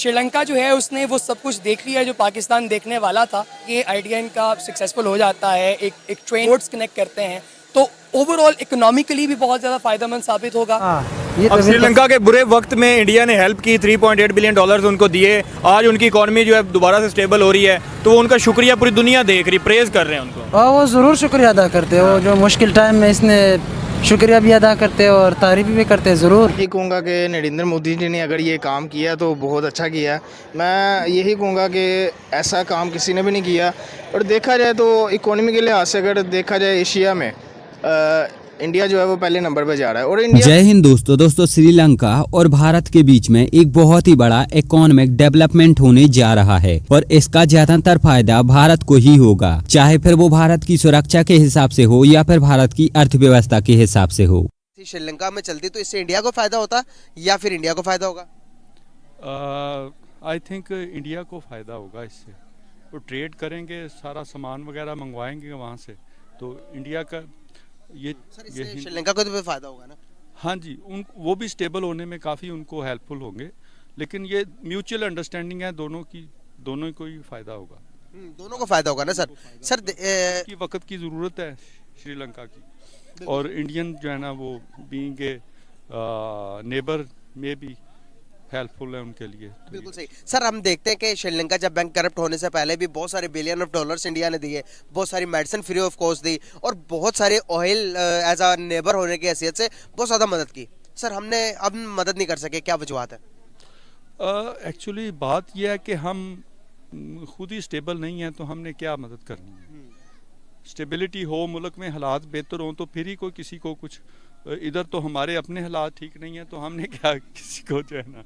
श्रीलंका जो है उसने वो सब कुछ देख लिया जो पाकिस्तान देखने वाला था। ये आइडिया इनका सक्सेसफुल हो जाता है, एक ट्रेन रोड्स कनेक्ट करते हैं तो ओवरऑल इकोनॉमिकली भी बहुत ज़्यादा फायदेमंद साबित होगा। अब श्रीलंका के बुरे वक्त में इंडिया ने हेल्प की, $3.8 बिलियन उनको दिए। आज उनकी इकॉनमी जो है दोबारा से स्टेबल हो रही है, तो उनका शुक्रिया पूरी दुनिया देख रही, प्रेज कर रहे हैं उनको। वो ज़रूर शुक्रिया अदा करते हैं, वो जो मुश्किल टाइम में इसने शुक्रिया भी अदा करते हैं और तारीफ भी करते हैं ज़रूर। यही कहूँगा कि नरेंद्र मोदी जी ने अगर ये काम किया तो बहुत अच्छा किया। मैं यही कहूँगा कि ऐसा काम किसी ने भी नहीं किया। और देखा जाए तो इकोनॉमी के लिहाज से अगर देखा जाए एशिया में इंडिया जो है वो पहले नंबर पर जा रहा है। और इंडिया जय हिंद दोस्तों श्रीलंका और भारत के बीच में एक बहुत ही बड़ा इकोनॉमिक डेवलपमेंट होने जा रहा है और इसका ज्यादातर फायदा भारत को ही होगा, चाहे फिर वो भारत की सुरक्षा के हिसाब से हो या फिर भारत की अर्थव्यवस्था के हिसाब से हो। श्रीलंका में चलती तो इससे इंडिया को फायदा होता या फिर इंडिया को फायदा होगा? आई थिंक इंडिया को फायदा होगा इससे। वो ट्रेड करेंगे, सारा सामान वगैरह मंगवाएंगे वहाँ से, तो इंडिया का ये श्रीलंका को तो फायदा होगा ना। हाँ जी, वो भी स्टेबल होने में काफ़ी उनको हेल्पफुल होंगे, लेकिन ये म्यूचुअल अंडरस्टैंडिंग है दोनों की, दोनों को ही फायदा होगा। दोनों को फायदा होगा ना सर। की वक्त की ज़रूरत है श्रीलंका की, और इंडियन जो है ना वो बीइंग ए नेबर में भी हेल्पफुल है उनके लिए। बिल्कुल सही सर। हम देखते हैं कि श्रीलंका जब बैंक करप्ट होने से पहले भी बहुत सारे बिलियन ऑफ डॉलर्स इंडिया ने दिए, बहुत सारी मेडिसिन फ्री ऑफ कॉस्ट दी और बहुत सारे ऑयल एज अ नेबर होने की हैसियत से बहुत ज़्यादा मदद की। सर हमने अब मदद नहीं कर सके, क्या वजूहत है? एक्चुअली बात यह है कि हम खुद ही स्टेबल नहीं हैं, तो हमने क्या मदद करनी है। स्टेबिलिटी हो, मुल्क में हालात बेहतर हों तो फिर ही कोई किसी को कुछ। इधर तो हमारे अपने हालात ठीक नहीं है, तो हमने क्या किसी को जो है ना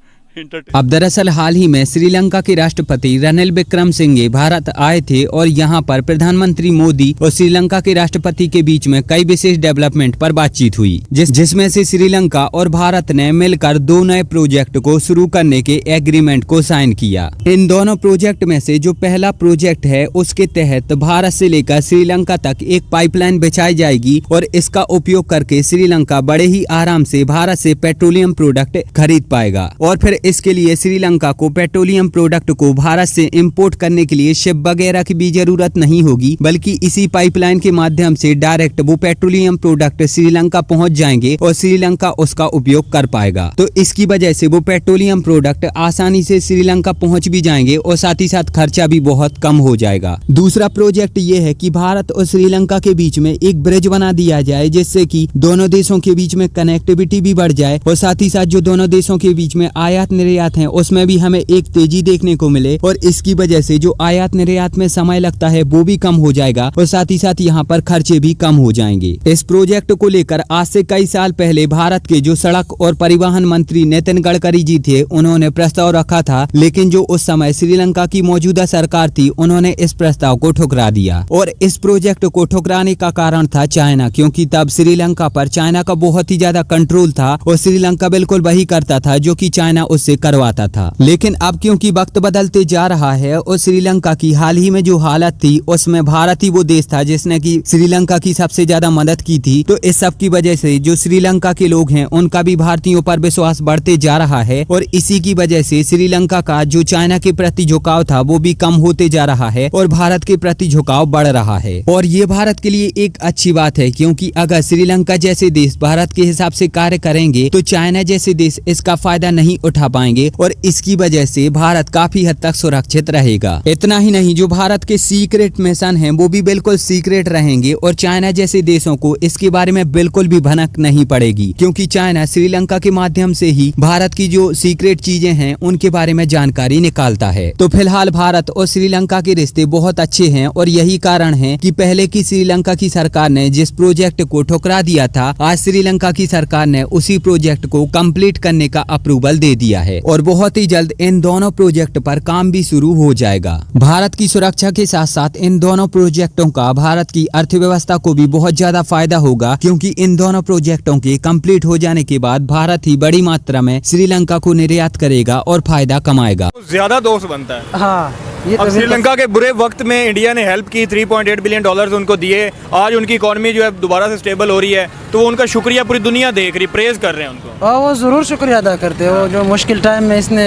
अब दरअसल हाल ही में श्रीलंका के राष्ट्रपति रनिल विक्रमसिंघे भारत आए थे और यहाँ पर प्रधानमंत्री मोदी और श्रीलंका के राष्ट्रपति के बीच में कई विशेष डेवलपमेंट पर बातचीत हुई, जिसमें से श्रीलंका और भारत ने मिलकर 2 नए प्रोजेक्ट को शुरू करने के एग्रीमेंट को साइन किया। इन दोनों प्रोजेक्ट में से जो पहला प्रोजेक्ट है उसके तहत भारत से लेकर श्रीलंका तक एक पाइपलाइन बिछाई जाएगी और इसका उपयोग करके श्रीलंका बड़े ही आराम से भारत से पेट्रोलियम प्रोडक्ट खरीद पाएगा। और फिर इसके लिए श्रीलंका को पेट्रोलियम प्रोडक्ट को भारत से इंपोर्ट करने के लिए शिप वगैरह की भी जरूरत नहीं होगी, बल्कि इसी पाइपलाइन के माध्यम से डायरेक्ट वो पेट्रोलियम प्रोडक्ट श्रीलंका पहुंच जाएंगे और श्रीलंका उसका उपयोग कर पाएगा। तो इसकी वजह से वो पेट्रोलियम प्रोडक्ट आसानी से श्रीलंका पहुंच भी जाएंगे और साथ ही साथ खर्चा भी बहुत कम हो जाएगा। दूसरा प्रोजेक्ट ये है कि भारत और श्रीलंका के बीच में एक ब्रिज बना दिया जाए, जिससे कि दोनों देशों के बीच में कनेक्टिविटी भी बढ़ जाए और साथ ही साथ जो दोनों देशों के बीच में आयात निर्यात हैं उसमें भी हमें एक तेजी देखने को मिले और इसकी वजह से जो आयात निर्यात में समय लगता है वो भी कम हो जाएगा और साथ ही साथ यहाँ पर खर्चे भी कम हो जाएंगे। इस प्रोजेक्ट को लेकर आज से कई साल पहले भारत के जो सड़क और परिवहन मंत्री नितिन गडकरी जी थे, उन्होंने प्रस्ताव रखा था, लेकिन जो उस समय श्रीलंका की मौजूदा सरकार थी उन्होंने इस प्रस्ताव को ठुकरा दिया। और इस प्रोजेक्ट को ठुकराने का कारण था चाइना, क्योंकि तब श्रीलंका पर चाइना का बहुत ही ज्यादा कंट्रोल था और श्रीलंका बिल्कुल वही करता था जो कि चाइना उससे करवाता था। लेकिन अब क्योंकि वक्त बदलते जा रहा है और श्रीलंका की हाल ही में जो हालत थी उसमें भारत ही वो देश था जिसने की श्रीलंका की सबसे ज्यादा मदद की थी, तो इस सब की वजह से जो श्रीलंका के लोग हैं उनका भी भारतीयों पर विश्वास बढ़ते जा रहा है और इसी की वजह से श्रीलंका का जो चाइना के प्रति झुकाव था वो भी कम होते जा रहा है और भारत के प्रति झुकाव बढ़ रहा है। और ये भारत के लिए एक अच्छी बात है, क्योंकि अगर श्रीलंका जैसे देश भारत के हिसाब से कार्य करेंगे तो चाइना जैसे देश इसका फायदा नहीं उठा पाएंगे और इसकी वजह से भारत काफी हद तक सुरक्षित रहेगा। इतना ही नहीं, जो भारत के सीक्रेट मिशन हैं वो भी बिल्कुल सीक्रेट रहेंगे और चाइना जैसे देशों को इसके बारे में बिल्कुल भी भनक नहीं पड़ेगी, क्योंकि चाइना श्रीलंका के माध्यम से ही भारत की जो सीक्रेट चीजें हैं उनके बारे में जानकारी निकालता है। तो फिलहाल भारत और श्रीलंका के रिश्ते बहुत अच्छे हैं और यही कारण है कि पहले की श्रीलंका की सरकार ने जिस प्रोजेक्ट को ठुकरा दिया था, आज श्रीलंका की सरकार ने उसी प्रोजेक्ट को कंप्लीट करने का अप्रूवल दे दिया है और बहुत ही जल्द इन दोनों प्रोजेक्ट पर काम भी शुरू हो जाएगा। भारत की सुरक्षा के साथ साथ इन दोनों प्रोजेक्टों का भारत की अर्थव्यवस्था को भी बहुत ज्यादा फायदा होगा, क्योंकि इन दोनों प्रोजेक्टों के कंप्लीट हो जाने के बाद भारत ही बड़ी मात्रा में श्रीलंका को निर्यात करेगा और फायदा कमाएगा। ज्यादा दोस्त बनता है। हाँ, ये अब श्रीलंका के बुरे वक्त में इंडिया ने हेल्प की, $3.8 बिलियन उनको दिए। आज उनकी इकॉनमी जो है दोबारा से स्टेबल हो रही है, तो वो उनका शुक्रिया पूरी दुनिया देख रही, प्रेज कर रहे हैं उनको। वो ज़रूर शुक्रिया अदा करते हैं, वो जो मुश्किल टाइम में इसने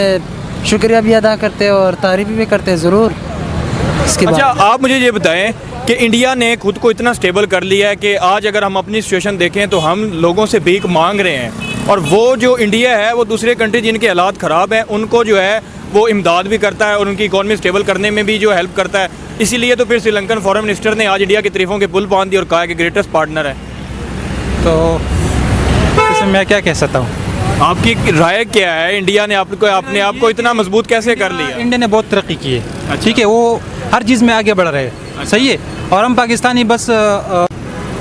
शुक्रिया भी अदा करते हैं और तारीफ भी करते हैं ज़रूर। इसके अच्छा, बाद आप मुझे ये बताएं कि इंडिया ने खुद को इतना स्टेबल कर लिया है कि आज अगर हम अपनी सिचुएशन देखें तो हम लोगों से भीख मांग रहे हैं, और वो जो इंडिया है वो दूसरे कंट्री जिनके हालात ख़राब हैं उनको जो है वो इमदाद भी करता है और उनकी इकॉनमी स्टेबल करने में भी जो हेल्प करता है। इसीलिए तो फिर श्रीलंकन फॉरेन मिनिस्टर ने आज इंडिया की तारीफों के पुल बांध दी और कहा कि ग्रेटेस्ट पार्टनर है। तो इसमें मैं क्या कह सकता हूँ। आपकी राय क्या है? इंडिया ने अपने आप को इतना मजबूत कैसे कर लिया? इंडिया ने बहुत तरक्की की है, ठीक है, वो हर चीज़ में आगे बढ़ रहे हैं, सही है। और हम पाकिस्तानी बस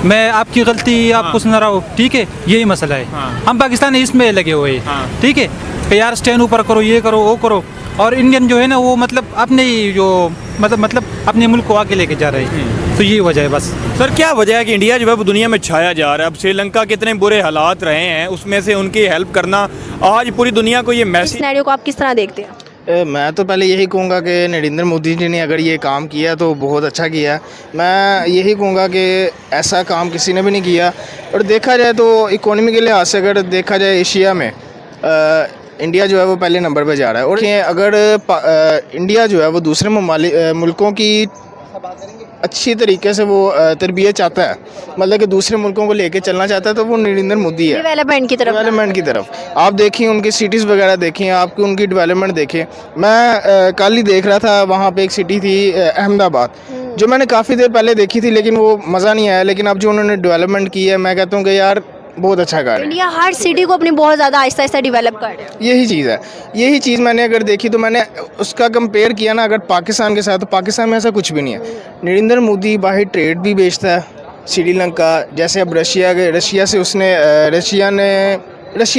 मैं आपकी गलती आपको सुना रहा हूँ, ठीक है, यही मसला है। हम पाकिस्तानी इसमें लगे हुए हैं, ठीक है, कि यार स्टैंड ऊपर करो, ये करो, वो करो। और इंडियन जो है ना वो मतलब अपने जो मतलब अपने मुल्क को आगे लेके जा रहे हैं, तो यही वजह है बस। सर, क्या वजह है कि इंडिया जो है वो दुनिया में छाया जा रहा है? अब श्रीलंका के इतने बुरे हालात रहे हैं, उसमें से उनकी हेल्प करना आज पूरी दुनिया को ये मैसेज। सिनेरियो को आप किस तरह देखते हैं? मैं तो पहले यही कहूँगा कि नरेंद्र मोदी जी ने अगर ये काम किया तो बहुत अच्छा किया। मैं यही कहूँगा कि ऐसा काम किसी ने भी नहीं किया। और देखा जाए तो इकोनॉमी के लिहाज से अगर देखा जाए एशिया में इंडिया जो है वो पहले नंबर पे जा रहा है। और अगर इंडिया जो है वो दूसरे मुल्कों की अच्छी तरीके से वो तरबियत चाहता है, मतलब कि दूसरे मुल्कों को लेके चलना चाहता है, तो वो नरेंद्र मोदी है। डेवलपमेंट की तरफ आप देखिए, उनकी सिटीज़ वगैरह देखें, आपकी उनकी डेवलपमेंट देखें। मैं कल ही देख रहा था, वहाँ पे एक सिटी थी अहमदाबाद, जो मैंने काफ़ी देर पहले देखी थी लेकिन वो मज़ा नहीं आया। लेकिन अब जो उन्होंने डेवलपमेंट की है, मैं कहता हूँ कि यार बहुत अच्छा कार्य है। इंडिया हर सिटी को अपनी बहुत ज़्यादा आहिस्ता आहिस्ता डेवलप कर रहा है। यही चीज़ मैंने अगर देखी तो मैंने उसका कंपेयर किया ना अगर पाकिस्तान के साथ, तो पाकिस्तान में ऐसा कुछ भी नहीं है। नरेंद्र मोदी बाहर ट्रेड भी बेचता है, श्रीलंका जैसे अब रशिया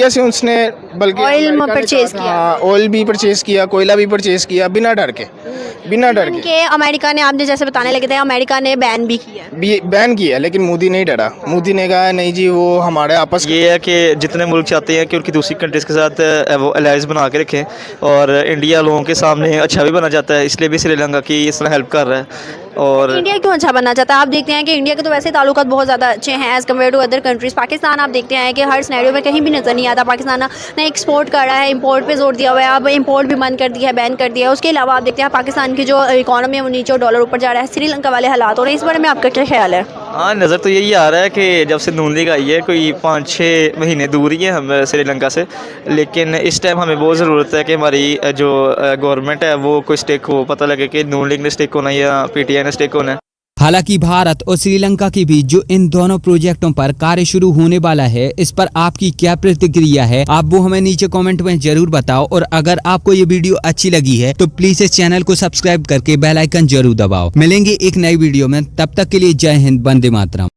से उसने बल्कि ऑयल परचेज किया, ऑयल भी परचेज किया, कोयला भी परचेज किया बिना डर के। अमेरिका ने, आपने जैसे बताने लगे थे, अमेरिका ने बैन भी किया, लेकिन मोदी नहीं डरा। मोदी ने कहा नहीं जी, वो हमारे आपस ये है कि जितने मुल्क चाहते हैं कि उनकी दूसरी कंट्रीज़ के साथ वो अलायंस बना के रखें, और इंडिया लोगों के सामने अच्छा भी बना जाता है, इसलिए भी श्रीलंका की इस तरह हेल्प कर रहा है। और इंडिया क्यों अच्छा बनना चाहता है? आप देखते हैं कि इंडिया के तो वैसे ताल्लुकात बहुत ज़्यादा अच्छे हैं as compare to other countries. Pakistan आप देखते हैं कि हर सिनेरियो में कहीं भी नज़र नहीं आता। पाकिस्तान ने एक्सपोर्ट कर रहा है, इंपोर्ट पे जोर दिया हुआ है, अब इंपोर्ट भी बंद कर दिया है, बैन कर दिया है। उसके अलावा आप देखते हैं पाकिस्तान की जो इकॉनमी है वो नीचे, डॉलर ऊपर जा रहा है, श्रीलंका वाले हालात हो रहे हैं। इस बारे में आपका क्या ख्याल है? हाँ, नज़र तो यही आ रहा है कि जब से नून लीग आई है, कोई 5-6 महीने दूर ही है हम श्रीलंका से, लेकिन इस टाइम हमें बहुत ज़रूरत है कि हमारी जो गवर्नमेंट है वो कोई स्टेक हो, पता लगे कि नून लीग ने स्टेक होना या PTI ने स्टेक होना है। हालांकि भारत और श्रीलंका के बीच जो इन दोनों प्रोजेक्टों पर कार्य शुरू होने वाला है, इस पर आपकी क्या प्रतिक्रिया है, आप वो हमें नीचे कमेंट में जरूर बताओ। और अगर आपको ये वीडियो अच्छी लगी है तो प्लीज इस चैनल को सब्सक्राइब करके बेल आइकन जरूर दबाओ। मिलेंगे एक नई वीडियो में, तब तक के लिए जय हिंद, वंदे मातरम।